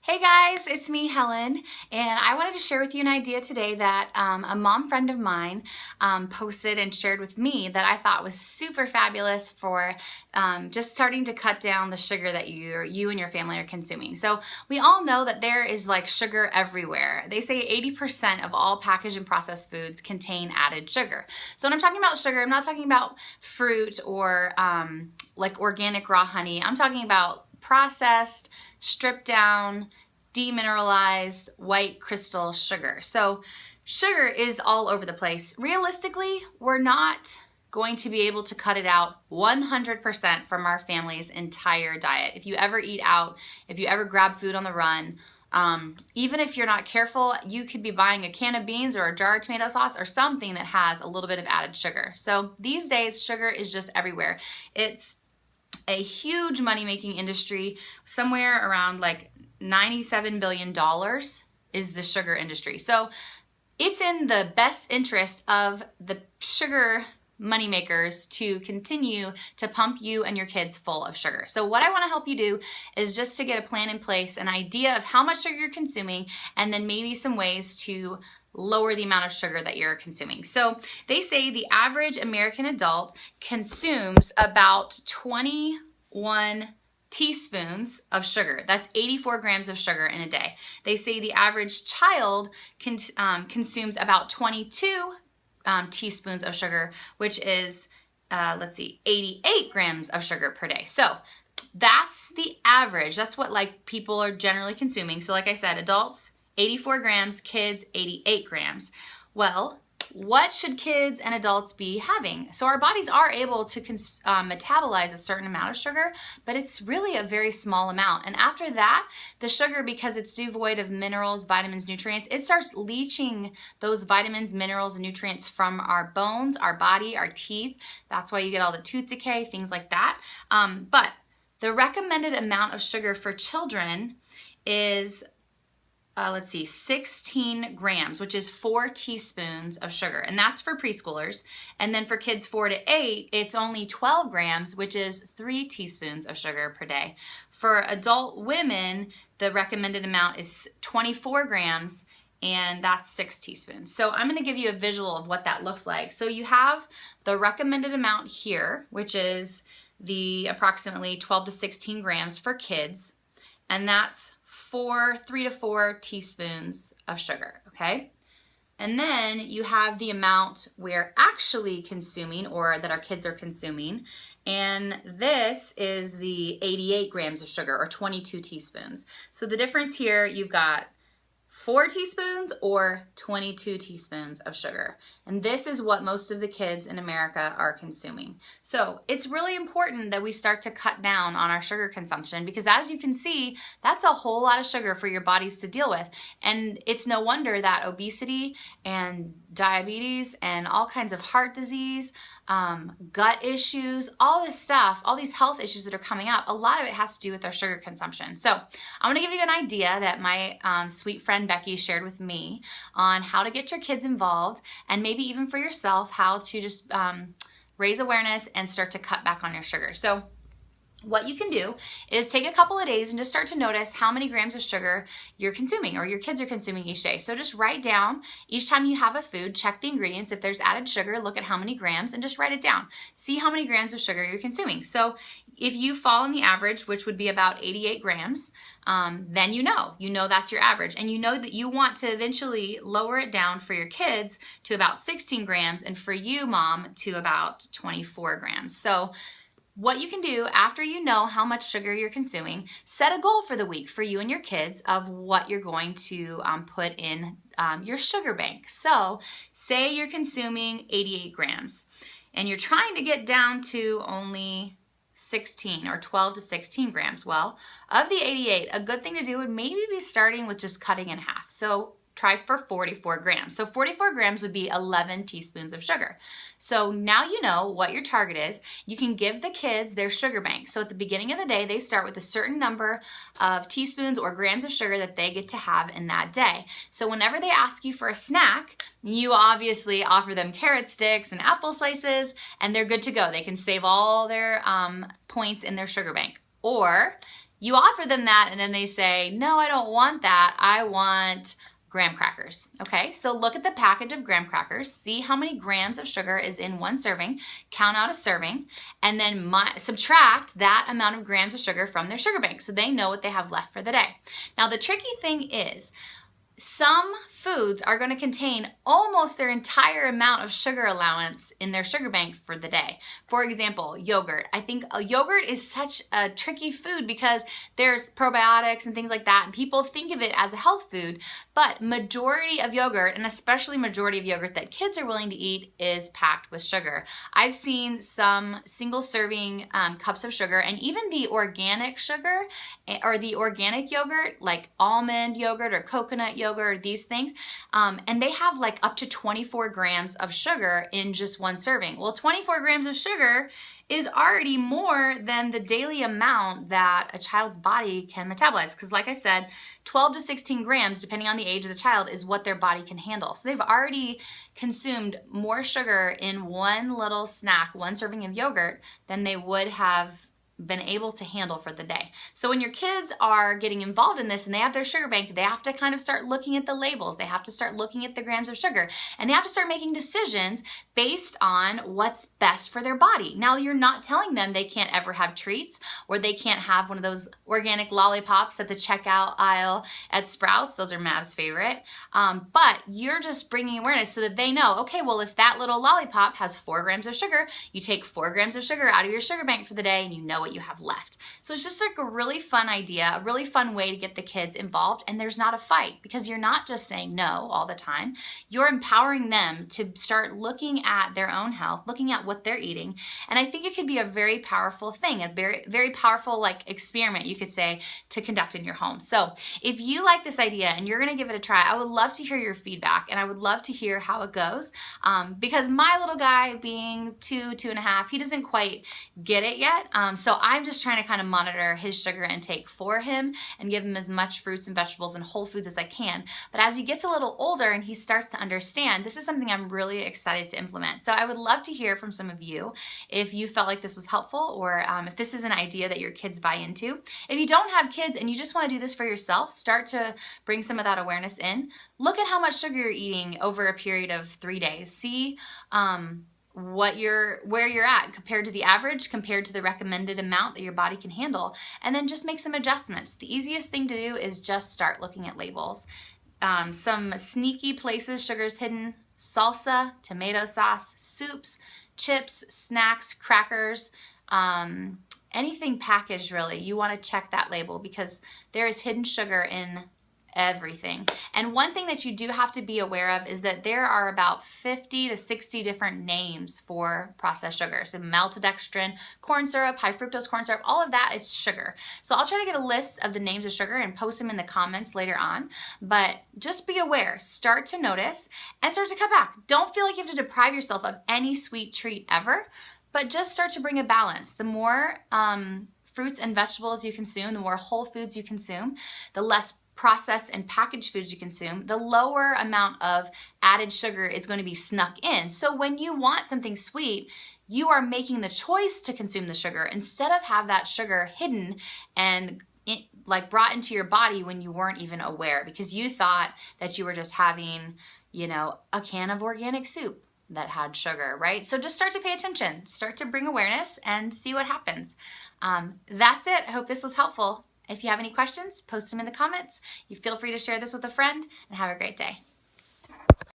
Hey guys, it's me, Helen, and I wanted to share with you an idea today that a mom friend of mine posted and shared with me that I thought was super fabulous for just starting to cut down the sugar that you and your family are consuming. So we all know that there is like sugar everywhere. They say 80% of all packaged and processed foods contain added sugar. So when I'm talking about sugar, I'm not talking about fruit or like organic raw honey. I'm talking about processed, stripped down, demineralized white crystal sugar. So sugar is all over the place. Realistically, we're not going to be able to cut it out 100% from our family's entire diet. If you ever eat out, if you ever grab food on the run, even if you're not careful, you could be buying a can of beans or a jar of tomato sauce or something that has a little bit of added sugar. So these days, sugar is just everywhere. It's a huge money-making industry. Somewhere around like $97 billion is the sugar industry. So it's in the best interest of the sugar moneymakers to continue to pump you and your kids full of sugar. So what I want to help you do is just to get a plan in place, an idea of how much sugar you're consuming, and then maybe some ways to lower the amount of sugar that you're consuming. So they say the average American adult consumes about 21 teaspoons of sugar. That's 84 grams of sugar in a day. They say the average child consumes about 22 teaspoons of sugar, which is, 88 grams of sugar per day. So that's the average. That's what like people are generally consuming. So like I said, adults, 84 grams, kids, 88 grams. Well, what should kids and adults be having? So our bodies are able to metabolize a certain amount of sugar, but it's really a very small amount. And after that, the sugar, because it's devoid of minerals, vitamins, nutrients, it starts leaching those vitamins, minerals, and nutrients from our bones, our body, our teeth. That's why you get all the tooth decay, things like that. But the recommended amount of sugar for children is 16 grams, which is 4 teaspoons of sugar. And that's for preschoolers. And then for kids 4 to 8, it's only 12 grams, which is 3 teaspoons of sugar per day. For adult women, the recommended amount is 24 grams, and that's 6 teaspoons. So I'm going to give you a visual of what that looks like. So you have the recommended amount here, which is the approximately 12 to 16 grams for kids, and that's 3 to 4 teaspoons of sugar, okay? And then you have the amount we're actually consuming, or that our kids are consuming, and this is the 88 grams of sugar, or 22 teaspoons. So the difference here, you've got 4 teaspoons or 22 teaspoons of sugar. And this is what most of the kids in America are consuming. So it's really important that we start to cut down on our sugar consumption, because as you can see, that's a whole lot of sugar for your bodies to deal with. And it's no wonder that obesity and diabetes and all kinds of heart disease, gut issues, all this stuff, all these health issues that are coming up, a lot of it has to do with our sugar consumption. So I'm going to give you an idea that my sweet friend Becky shared with me on how to get your kids involved, and maybe even for yourself, how to just raise awareness and start to cut back on your sugar. So what you can do is take a couple of days and just start to notice how many grams of sugar you're consuming or your kids are consuming each day. So just write down each time you have a food, check the ingredients. If there's added sugar, look at how many grams and just write it down. See how many grams of sugar you're consuming. So if you fall in the average, which would be about 88 grams, then you know that's your average. And you know that you want to eventually lower it down for your kids to about 16 grams and for you, mom, to about 24 grams. So what you can do after you know how much sugar you're consuming, set a goal for the week for you and your kids of what you're going to put in your sugar bank. So say you're consuming 88 grams and you're trying to get down to only 16 or 12 to 16 grams. Well, of the 88, a good thing to do would maybe be starting with just cutting in half. So try for 44 grams. So 44 grams would be 11 teaspoons of sugar. So now you know what your target is. You can give the kids their sugar bank. So at the beginning of the day, they start with a certain number of teaspoons or grams of sugar that they get to have in that day. So whenever they ask you for a snack, you obviously offer them carrot sticks and apple slices, and they're good to go. They can save all their points in their sugar bank. Or You offer them that and then they say, no, I don't want that. I want graham crackers. Okay, so look at the package of graham crackers, see how many grams of sugar is in one serving, count out a serving, and then subtract that amount of grams of sugar from their sugar bank so they know what they have left for the day. Now, the tricky thing is, some foods are going to contain almost their entire amount of sugar allowance in their sugar bank for the day. For example, yogurt. I think yogurt is such a tricky food because there's probiotics and things like that, and people think of it as a health food, but majority of yogurt, and especially majority of yogurt that kids are willing to eat, is packed with sugar. I've seen some single serving cups of sugar, and even the organic sugar or the organic yogurt, like almond yogurt or coconut yogurt, these things, and they have like up to 24 grams of sugar in just one serving. Well, 24 grams of sugar is already more than the daily amount that a child's body can metabolize. Because like I said, 12 to 16 grams, depending on the age of the child, is what their body can handle. So they've already consumed more sugar in one little snack, one serving of yogurt, than they would have been able to handle for the day. So when your kids are getting involved in this and they have their sugar bank, they have to kind of start looking at the labels. They have to start looking at the grams of sugar, and they have to start making decisions based on what's best for their body. Now, you're not telling them they can't ever have treats, or they can't have one of those organic lollipops at the checkout aisle at Sprouts. Those are Mav's favorite. But you're just bringing awareness so that they know, okay, well, if that little lollipop has 4 grams of sugar, you take 4 grams of sugar out of your sugar bank for the day, and you know what you have left. So it's just like a really fun idea, a really fun way to get the kids involved, and there's not a fight because you're not just saying no all the time. You're empowering them to start looking at their own health, looking at what they're eating, and I think it could be a very powerful thing, a very, very powerful like experiment, you could say, to conduct in your home. So if you like this idea and you're going to give it a try, I would love to hear your feedback, and I would love to hear how it goes, because my little guy, being 2.5, he doesn't quite get it yet. So I'm just trying to kind of monitor his sugar intake for him and give him as much fruits and vegetables and whole foods as I can. But as he gets a little older and he starts to understand, this is something I'm really excited to implement. So I would love to hear from some of you if you felt like this was helpful, or if this is an idea that your kids buy into. If you don't have kids and you just want to do this for yourself, start to bring some of that awareness in. Look at how much sugar you're eating over a period of 3 days. See where you're at compared to the average, compared to the recommended amount that your body can handle, and then just make some adjustments. The easiest thing to do is just start looking at labels. Some sneaky places sugar's hidden: salsa, tomato sauce, soups, chips, snacks, crackers, anything packaged really. You want to check that label because there is hidden sugar in everything. And one thing that you do have to be aware of is that there are about 50 to 60 different names for processed sugar. So maltodextrin, corn syrup, high fructose corn syrup, all of that, it's sugar. So I'll try to get a list of the names of sugar and post them in the comments later on. But just be aware, start to notice, and start to cut back. Don't feel like you have to deprive yourself of any sweet treat ever, but just start to bring a balance. The more fruits and vegetables you consume, the more whole foods you consume, the less processed and packaged foods you consume, the lower amount of added sugar is going to be snuck in. So when you want something sweet, you are making the choice to consume the sugar instead of have that sugar hidden and like brought into your body when you weren't even aware, because you thought that you were just having, you know, a can of organic soup that had sugar, right? So just start to pay attention, start to bring awareness, and see what happens. That's it. I hope this was helpful. If you have any questions, post them in the comments. You feel free to share this with a friend, and have a great day.